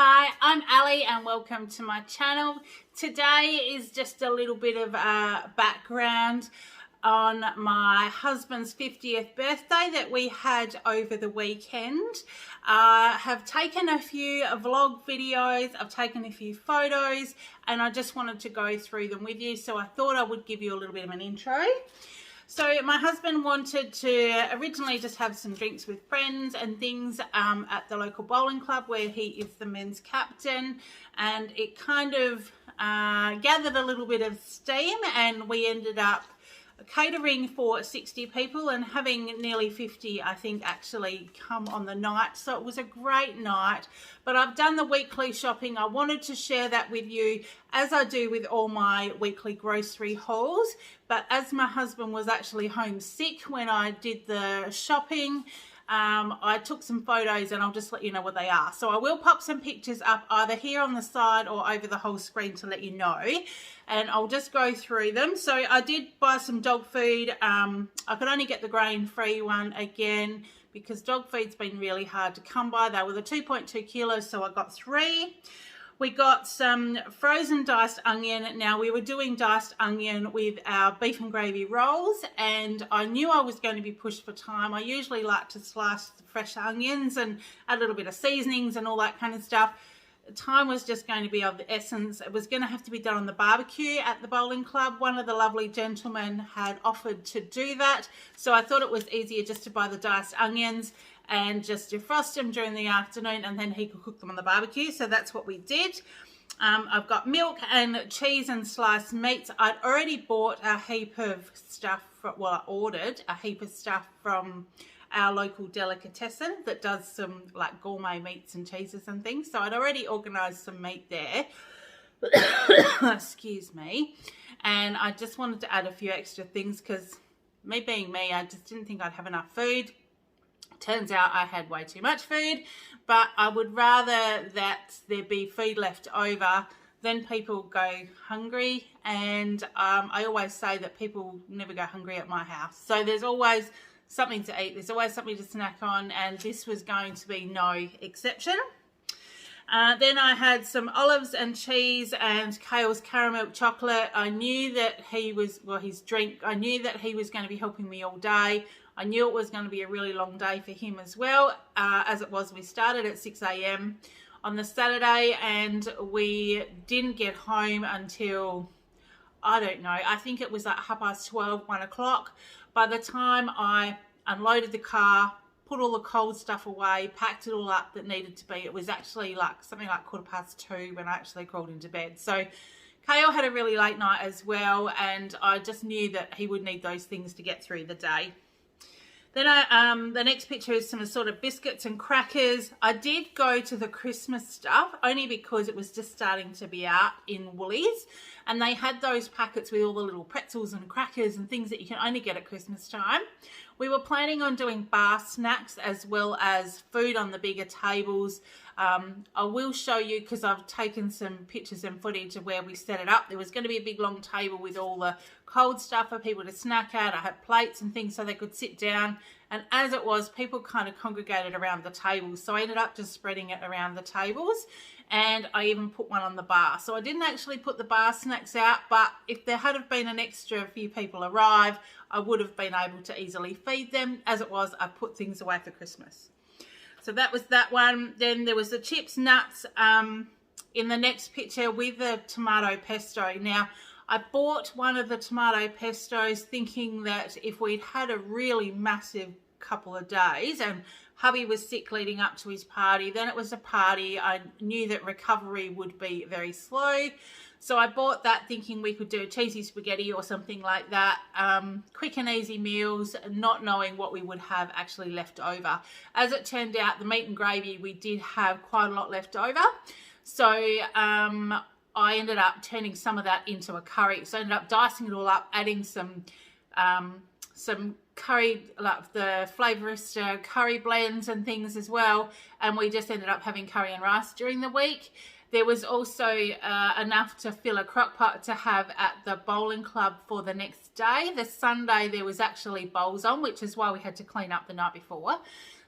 Hi, I'm Ali and welcome to my channel. Today is just a little bit of background on my husband's 50th birthday that we had over the weekend. I have taken a few vlog videos, I've taken a few photos, and I just wanted to go through them with you, so I thought I would give you a little bit of an intro. So my husband wanted to originally just have some drinks with friends and things at the local bowling club where he is the men's captain, and it kind of gathered a little bit of steam, and we ended up catering for 60 people and having nearly 50 I think actually come on the night. So it was a great night, but I've done the weekly shopping. I wanted to share that with you as I do with all my weekly grocery hauls, but as my husband was actually home sick when I did the shopping, I took some photos and I'll just let you know what they are. So I will pop some pictures up either here on the side or over the whole screen to let you know, and I'll just go through them. So I did buy some dog food. I could only get the grain-free one again because dog food's been really hard to come by. They were the 2.2 kilos, so I got 3. We got some frozen diced onion. Now, we were doing diced onion with our beef and gravy rolls, and I knew I was going to be pushed for time. I usually like to slice the fresh onions and add a little bit of seasonings and all that kind of stuff. Time was just going to be of the essence. It was going to have to be done on the barbecue at the bowling club. One of the lovely gentlemen had offered to do that, so I thought it was easier just to buy the diced onions and just defrost them during the afternoon, and then he could cook them on the barbecue. So that's what we did. I've got milk and cheese and sliced meats. I'd already bought a heap of stuff, I ordered a heap of stuff from our local delicatessen that does some like gourmet meats and cheeses and things. So I'd already organised some meat there. Excuse me. And I just wanted to add a few extra things because me being me, I just didn't think I'd have enough food. Turns out I had way too much food, but I would rather that there be food left over than people go hungry. And I always say that people never go hungry at my house. So there's always something to eat. There's always something to snack on, and this was going to be no exception. Then I had some olives and cheese and Kale's caramel chocolate. I knew that he was, his drink, I knew that he was going to be helping me all day. I knew it was going to be a really long day for him as well. As it was, we started at 6 a.m. on the Saturday, and we didn't get home until, I don't know, I think it was like 12:30, 1 o'clock. By the time I unloaded the car, put all the cold stuff away, packed it all up that needed to be, it was actually like something like 2:15 when I actually crawled into bed. So Kale had a really late night as well, and I just knew that he would need those things to get through the day. Then the next picture is some sort of biscuits and crackers. I did go to the Christmas stuff only because it was just starting to be out in Woolies, and they had those packets with all the little pretzels and crackers and things that you can only get at Christmas time. We were planning on doing bar snacks as well as food on the bigger tables. I will show you, because I've taken some pictures and footage of where we set it up. There was going to be a big long table with all the cold stuff for people to snack at. I had plates and things so they could sit down, and as it was, people kind of congregated around the tables, so I ended up just spreading it around the tables, and I even put one on the bar. So I didn't actually put the bar snacks out, but if there had have been an extra few people arrive, I would have been able to easily feed them. As it was, I put things away for Christmas. So that was that one. Then there was the chips, nuts in the next picture with the tomato pesto. Now, I bought one of the tomato pestos thinking that if we'd had a really massive couple of days and hubby was sick leading up to his party, then it was a party, I knew that recovery would be very slow. So I bought that thinking we could do a cheesy spaghetti or something like that. Quick and easy meals, not knowing what we would have actually left over. As it turned out, the meat and gravy, we did have quite a lot left over. So I ended up turning some of that into a curry. So I ended up dicing it all up, adding some curry, like the Flavourista curry blends and things as well. And we just ended up having curry and rice during the week. There was also enough to fill a crock pot to have at the bowling club for the next day. The Sunday there was actually bowls on, which is why we had to clean up the night before.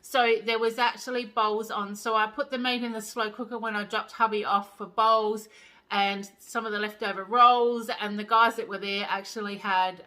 So there was actually bowls on. So I put the meat in the slow cooker when I dropped hubby off for bowls and some of the leftover rolls, and the guys that were there actually had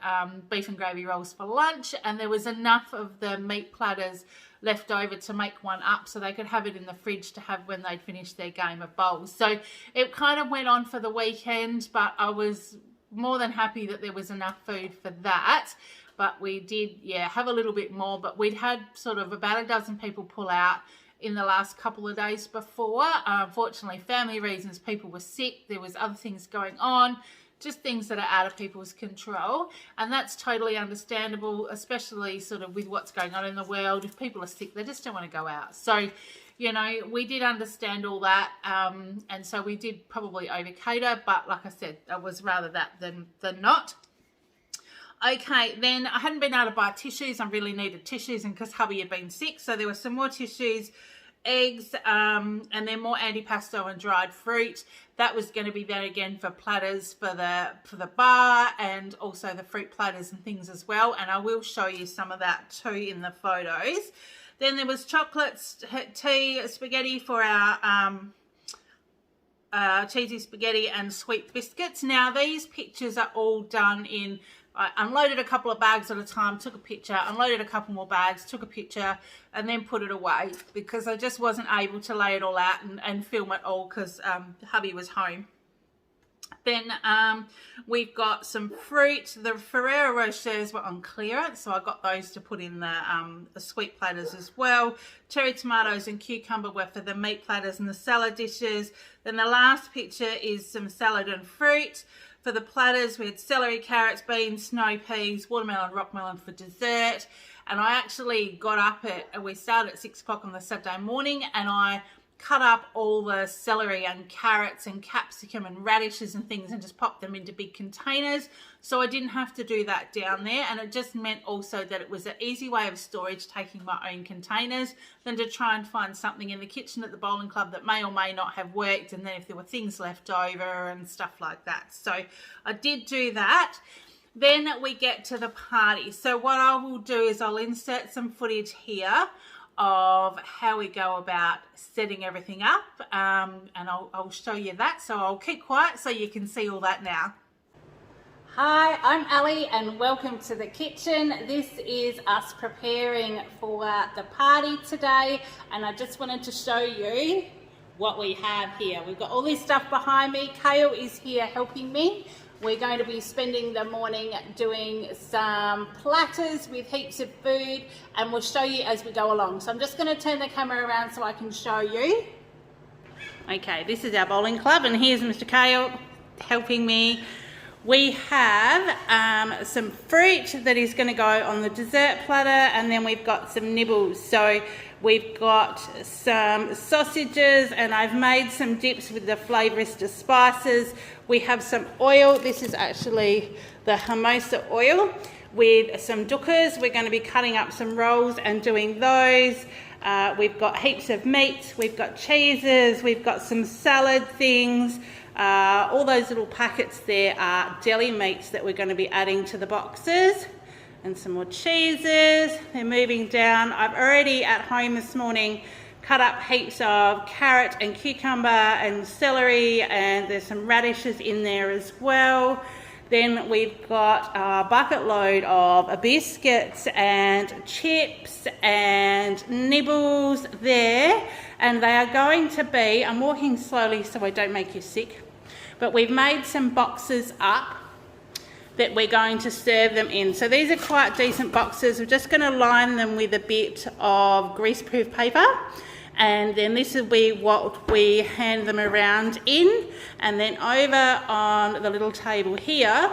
beef and gravy rolls for lunch, and there was enough of the meat platters left over to make one up so they could have it in the fridge to have when they'd finished their game of bowls. So it kind of went on for the weekend, but I was more than happy that there was enough food for that. But we did, have a little bit more, but we'd had sort of about a dozen people pull out in the last couple of days before. Unfortunately, family reasons, people were sick, there was other things going on, just things that are out of people's control, and that's totally understandable, especially sort of with what's going on in the world. If people are sick, they just don't want to go out. So, you know, we did understand all that, and so we did probably over cater, but like I said, it was rather that than not. Okay, then I hadn't been able to buy tissues. I really needed tissues, and because hubby had been sick, so there were some more tissues, eggs, and then more antipasto and dried fruit. That was going to be then again for platters for the bar, and also the fruit platters and things as well. And I will show you some of that too in the photos. Then there was chocolates, tea, spaghetti for our cheesy spaghetti, and sweet biscuits. Now these pictures are all done in, I unloaded a couple of bags at a time, took a picture, unloaded a couple more bags, took a picture, and then put it away because I just wasn't able to lay it all out and film it all because hubby was home. Then we've got some fruit. The Ferrero Rochers were on clearance, so I got those to put in the sweet platters as well. Cherry tomatoes and cucumber were for the meat platters and the salad dishes. Then the last picture is some salad and fruit. For the platters, we had celery, carrots, beans, snow peas, watermelon, rock melon for dessert. And I actually got up we started at 6 o'clock on the Saturday morning, and I cut up all the celery and carrots and capsicum and radishes and things and just popped them into big containers. So I didn't have to do that down there, and it just meant also that it was an easy way of storage, taking my own containers, than to try and find something in the kitchen at the bowling club that may or may not have worked, and then if there were things left over and stuff like that. So I did do that. Then we get to the party. So what I will do is I'll insert some footage here of how we go about setting everything up, and I'll show you that. So I'll keep quiet so you can see all that now. Hi, I'm Ali and welcome to the kitchen. This is us preparing for the party today, and I just wanted to show you what we have here. We've got all this stuff behind me. Kale is here helping me. We're going to be spending the morning doing some platters with heaps of food, and we'll show you as we go along. So I'm just going to turn the camera around so I can show you. Okay, this is our bowling club, and here's Mr. Kale helping me. We have some fruit that is going to go on the dessert platter, and then we've got some nibbles. So we've got some sausages, and I've made some dips with the Flavourista spices. We have some oil. This is actually the Hermosa oil with some dukkers. We're going to be cutting up some rolls and doing those. We've got heaps of meats. We've got cheeses. We've got some salad things. All those little packets there are deli meats that we're going to be adding to the boxes, and some more cheeses. They're moving down. I've already at home this morning cut up heaps of carrot and cucumber and celery, and there's some radishes in there as well. Then we've got a bucket load of biscuits and chips and nibbles there, and they are going to be, I'm walking slowly so I don't make you sick, but we've made some boxes up that we're going to serve them in. So these are quite decent boxes. We're just going to line them with a bit of greaseproof paper, and then this will be what we hand them around in. And then over on the little table here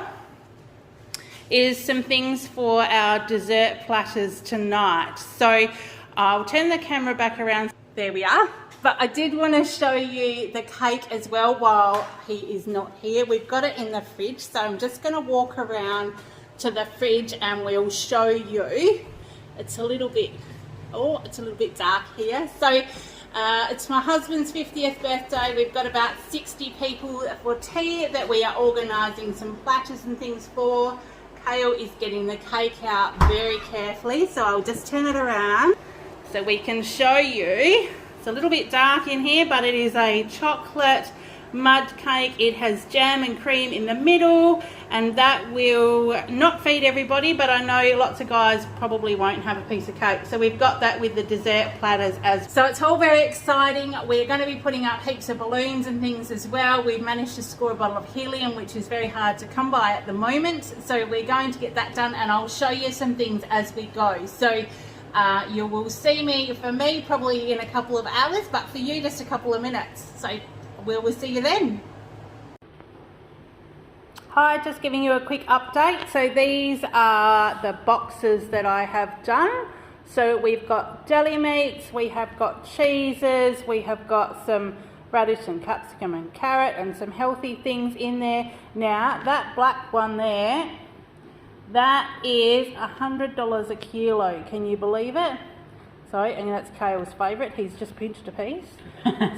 is some things for our dessert platters tonight. So I'll turn the camera back around. There we are. But I did want to show you the cake as well while he is not here. We've got it in the fridge, so I'm just going to walk around to the fridge and we'll show you. It's a little bit dark here. So it's my husband's 50th birthday. We've got about 60 people for tea that we are organising some platters and things for. Kale is getting the cake out very carefully, so I'll just turn it around. so we can show you. It's a little bit dark in here, but it is a chocolate mud cake. It has jam and cream in the middle, and that will not feed everybody, but I know lots of guys probably won't have a piece of cake. So we've got that with the dessert platters as so. It's all very exciting. We're going to be putting up heaps of balloons and things as well. We've managed to score a bottle of helium, which is very hard to come by at the moment, so we're going to get that done, and I'll show you some things as we go. So you will see me, for me, probably in a couple of hours, but for you, just a couple of minutes. So we'll see you then. Hi, just giving you a quick update. So these are the boxes that I have done. So we've got deli meats, we have got cheeses, we have got some radish and capsicum and carrot and some healthy things in there. Now that black one there, that is $100 a kilo. Can you believe it? Sorry, and that's Kale's favourite. He's just pinched a piece.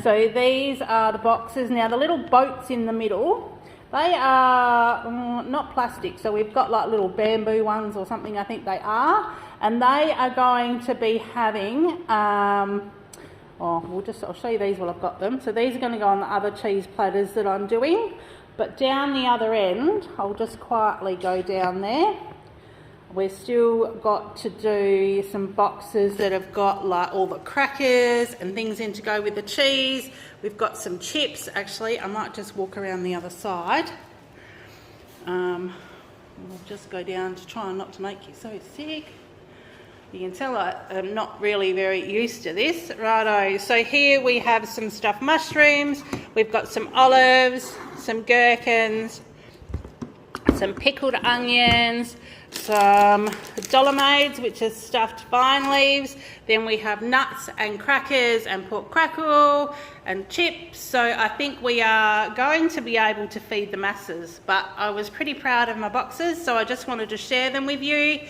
So these are the boxes. Now the little boats in the middle, they are not plastic. So we've got like little bamboo ones or something, I think they are. And they are going to be having, I'll show you these while I've got them. So these are going to go on the other cheese platters that I'm doing. But down the other end, I'll just quietly go down there. We've still got to do some boxes that have got like all the crackers and things in to go with the cheese. We've got some chips. Actually, I might just walk around the other side. We'll just go down to try not to make you so sick. You can tell I'm not really very used to this. Righto, so here we have some stuffed mushrooms. We've got some olives, some gherkins, some pickled onions, some dolomades, which is stuffed vine leaves. Then we have nuts and crackers and pork crackle and chips. So I think we are going to be able to feed the masses, but I was pretty proud of my boxes, so I just wanted to share them with you.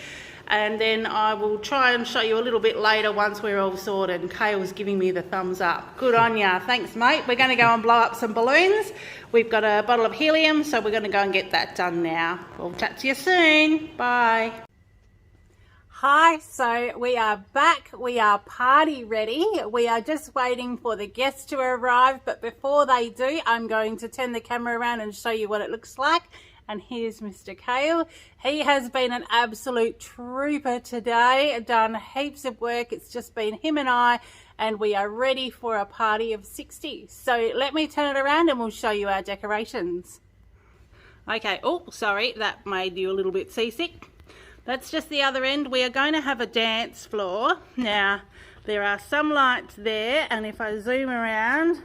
And then I will try and show you a little bit later once we're all sorted. And Kale's giving me the thumbs up. Good on ya. Thanks, mate. We're going to go and blow up some balloons. We've got a bottle of helium, so we're going to go and get that done now. We'll chat to you soon. Bye. Hi, so we are back. We are party ready. We are just waiting for the guests to arrive. But before they do, I'm going to turn the camera around and show you what it looks like. And here's Mr. Kale. He has been an absolute trooper today, done heaps of work. It's just been him and I, and we are ready for a party of 60. So let me turn it around and we'll show you our decorations. Okay, oh, sorry, that made you a little bit seasick. That's just the other end. We are going to have a dance floor. Now, there are some lights there, and if I zoom around,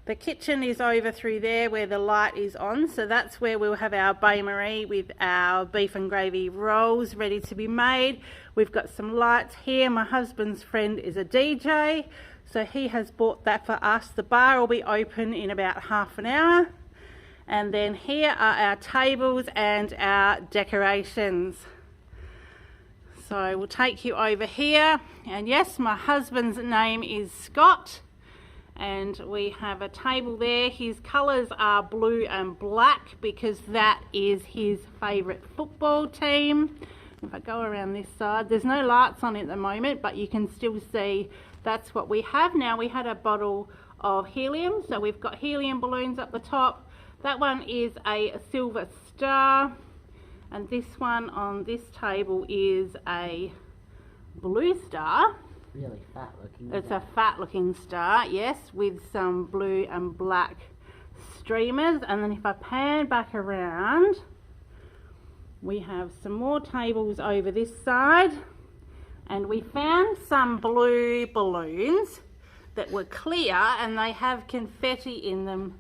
the kitchen is over through there where the light is on, so that's where we'll have our bain-marie with our beef and gravy rolls ready to be made. We've got some lights here. My husband's friend is a DJ, so he has bought that for us. The bar will be open in about half an hour. And then here are our tables and our decorations. So we'll take you over here. And yes, my husband's name is Scott. And we have a table there. His colours are blue and black because that is his favourite football team. If I go around this side, there's no lights on at the moment, but you can still see that's what we have. Now we had a bottle of helium, so we've got helium balloons up the top. That one is a silver star, and this one on this table is a blue star. Really fat looking. It's a fat looking star, yes, with some blue and black streamers. And then if I pan back around, we have some more tables over this side, and we found some blue balloons that were clear and they have confetti in them.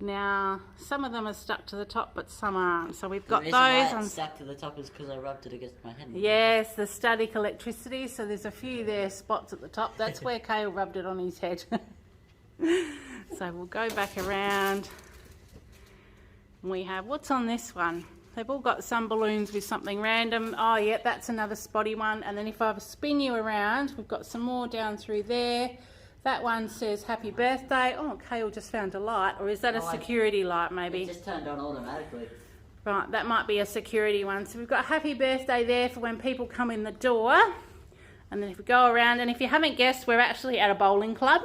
Now, some of them are stuck to the top, but some aren't. So we've got those. The reason why it's stuck to the top is because I rubbed it against my hand. Yes, the static electricity. So there's a few there spots at the top. That's where Kale rubbed it on his head. So we'll go back around. We have, what's on this one? They've all got some balloons with something random. Oh, yeah, that's another spotty one. And then if I spin you around, we've got some more down through there. That one says happy birthday. Oh, Kale just found a light. Or is that a security light maybe? It just turned on automatically. Right, that might be a security one. So we've got happy birthday there for when people come in the door. And then if we go around, and if you haven't guessed, we're actually at a bowling club.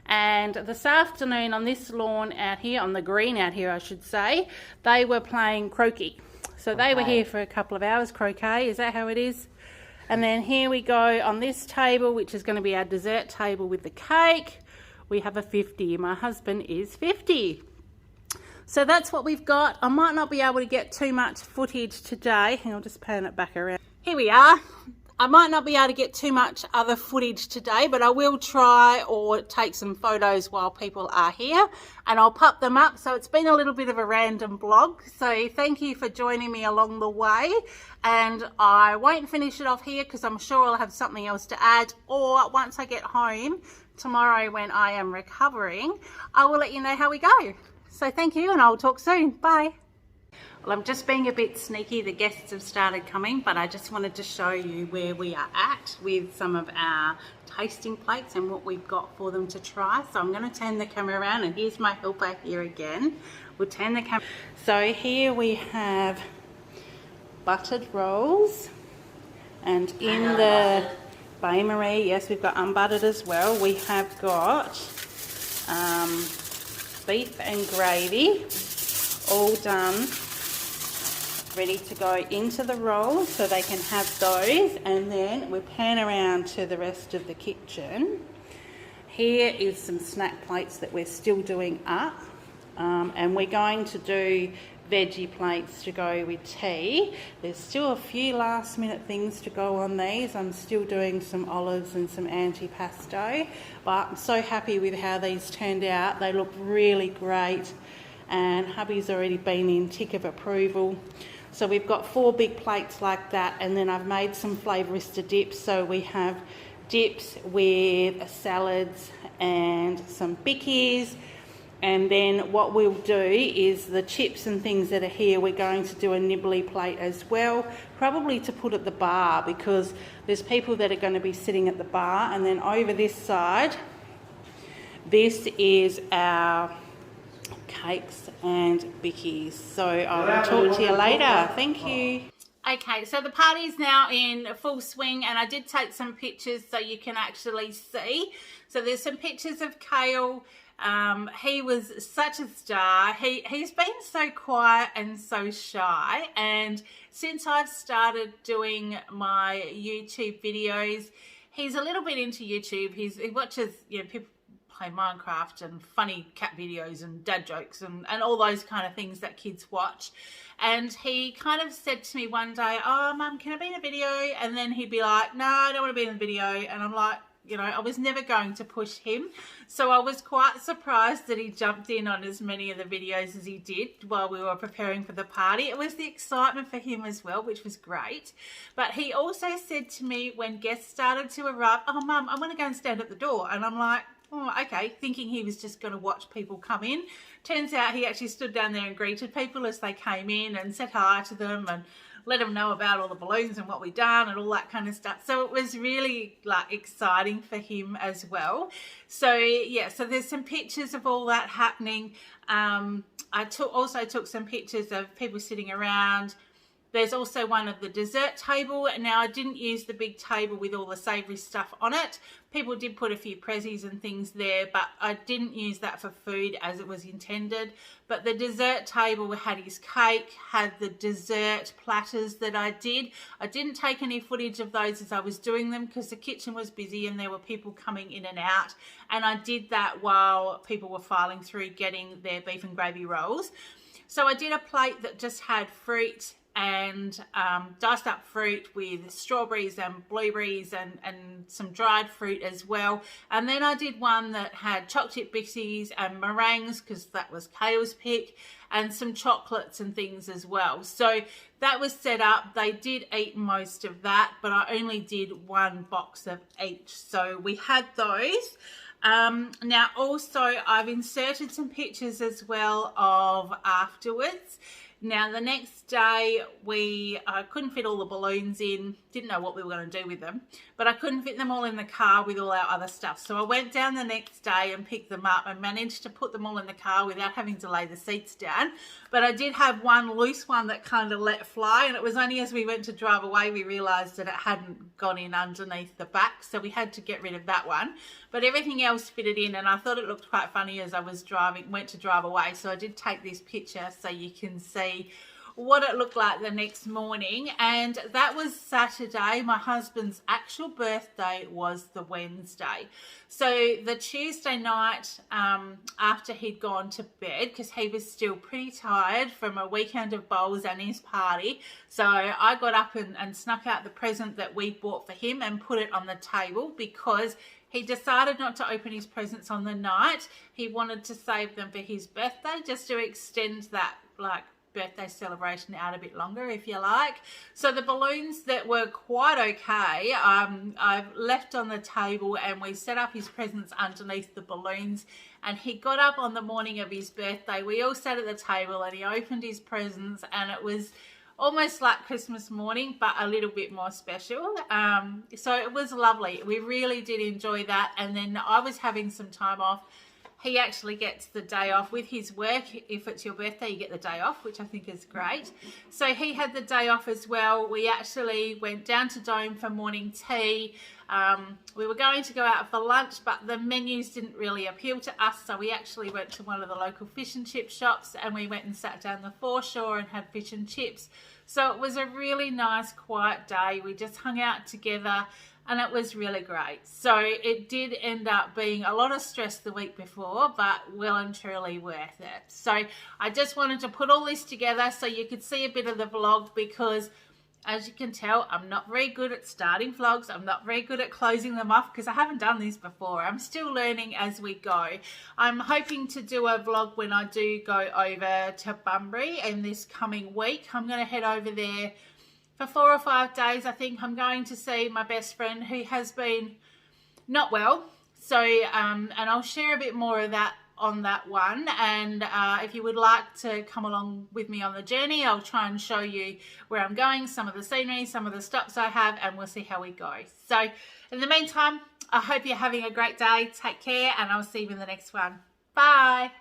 And this afternoon on this lawn out here, on the green out here I should say, they were playing croquet. So they were here for a couple of hours. Croquet, is that how it is? And then here we go on this table, which is going to be our dessert table with the cake. We have a 50. My husband is 50. So that's what we've got. I might not be able to get too much footage today. I'll just pan it back around. Here we are. I might not be able to get too much other footage today, but I will try or take some photos while people are here, and I'll pop them up. So it's been a little bit of a random vlog. So thank you for joining me along the way. And I won't finish it off here because I'm sure I'll have something else to add, or once I get home tomorrow when I am recovering, I will let you know how we go. So thank you, and I'll talk soon. Bye. Well, I'm just being a bit sneaky. The guests have started coming, but I just wanted to show you where we are at with some of our tasting plates and what we've got for them to try. So I'm going to turn the camera around, and here's my helper here again. We'll turn the camera. So here we have buttered rolls, and in the Bain Marie, yes, we've got unbuttered as well. We have got beef and gravy all done, ready to go into the rolls so they can have those. And then we pan around to the rest of the kitchen. Here is some snack plates that we're still doing up, and we're going to do veggie plates to go with tea. There's still a few last minute things to go on these. I'm still doing some olives and some antipasto, but I'm so happy with how these turned out. They look really great, and hubby's already been in tick of approval. So we've got 4 big plates like that, and then I've made some Flavourista dips. So we have dips with salads and some bickies. And then what we'll do is the chips and things that are here, we're going to do a nibbly plate as well, probably to put at the bar, because there's people that are going to be sitting at the bar. And then over this side, this is our cakes and bickies. So I will talk to you later. Thank you. Okay, so the party's now in full swing, and I did take some pictures so you can actually see. So there's some pictures of Kale. He was such a star. He's been so quiet and so shy, and since I've started doing my YouTube videos, he's a little bit into YouTube. He watches, you know, people play Minecraft and funny cat videos and dad jokes and all those kind of things that kids watch. And he kind of said to me one day, "Oh, Mum, can I be in a video?" And then he'd be like, "No, I don't want to be in the video." And I'm like, you know, I was never going to push him. So I was quite surprised that he jumped in on as many of the videos as he did while we were preparing for the party. It was the excitement for him as well, which was great. But he also said to me when guests started to arrive, "Oh, Mum, I want to go and stand at the door." And I'm like, "Oh, okay," thinking he was just going to watch people come in. Turns out he actually stood down there and greeted people as they came in and said hi to them and let them know about all the balloons and what we'd done and all that kind of stuff. So it was really like exciting for him as well. So yeah, so there's some pictures of all that happening. I also took some pictures of people sitting around. There's also one of the dessert table. Now, I didn't use the big table with all the savoury stuff on it. People did put a few prezzies and things there, but I didn't use that for food as it was intended. But the dessert table had his cake, had the dessert platters that I did. I didn't take any footage of those as I was doing them because the kitchen was busy and there were people coming in and out. And I did that while people were filing through getting their beef and gravy rolls. So I did a plate that just had fruit and diced up fruit with strawberries and blueberries and some dried fruit as well. And then I did one that had chocolate chip bixies and meringues because that was Kale's pick, and some chocolates and things as well. So that was set up. They did eat most of that, but I only did 1 box of each. So we had those. Now also I've inserted some pictures as well of afterwards. Now the next day I couldn't fit all the balloons in didn't know what we were going to do with them, but I couldn't fit them all in the car with all our other stuff. So I went down the next day and picked them up and managed to put them all in the car without having to lay the seats down. But I did have one loose one that kind of let fly, and it was only as we went to drive away we realised that it hadn't gone in underneath the back, so we had to get rid of that one. But everything else fitted in, and I thought it looked quite funny as I was went to drive away. So I did take this picture so you can see what it looked like the next morning. And that was Saturday. My husband's actual birthday was the Wednesday. So the Tuesday night, after he'd gone to bed, because he was still pretty tired from a weekend of bowls and his party, so I got up and snuck out the present that we bought for him and put it on the table, because he decided not to open his presents on the night. He wanted to save them for his birthday, just to extend that birthday celebration out a bit longer, if you like. So the balloons that were quite okay, I've left on the table, and we set up his presents underneath the balloons. And he got up on the morning of his birthday. We all sat at the table and he opened his presents, and it was almost like Christmas morning, but a little bit more special. So it was lovely. We really did enjoy that. And then I was having some time off. He actually gets the day off with his work. If it's your birthday, you get the day off, which I think is great. So he had the day off as well. We actually went down to Dome for morning tea. We were going to go out for lunch, but the menus didn't really appeal to us. So we actually went to one of the local fish and chip shops, and we went and sat down the foreshore and had fish and chips. So it was a really nice, quiet day. We just hung out together, and it was really great. So it did end up being a lot of stress the week before, but well and truly worth it. So I just wanted to put all this together so you could see a bit of the vlog, because as you can tell, I'm not very good at starting vlogs. I'm not very good at closing them off, because I haven't done this before. I'm still learning as we go. I'm hoping to do a vlog when I do go over to Bunbury in this coming week. I'm going to head over there for 4 or 5 days. I think I'm going to see my best friend who has been not well. So, and I'll share a bit more of that on that one. And if you would like to come along with me on the journey, I'll try and show you where I'm going, some of the scenery, some of the stops I have, and we'll see how we go. So in the meantime, I hope you're having a great day. Take care, and I'll see you in the next one. Bye.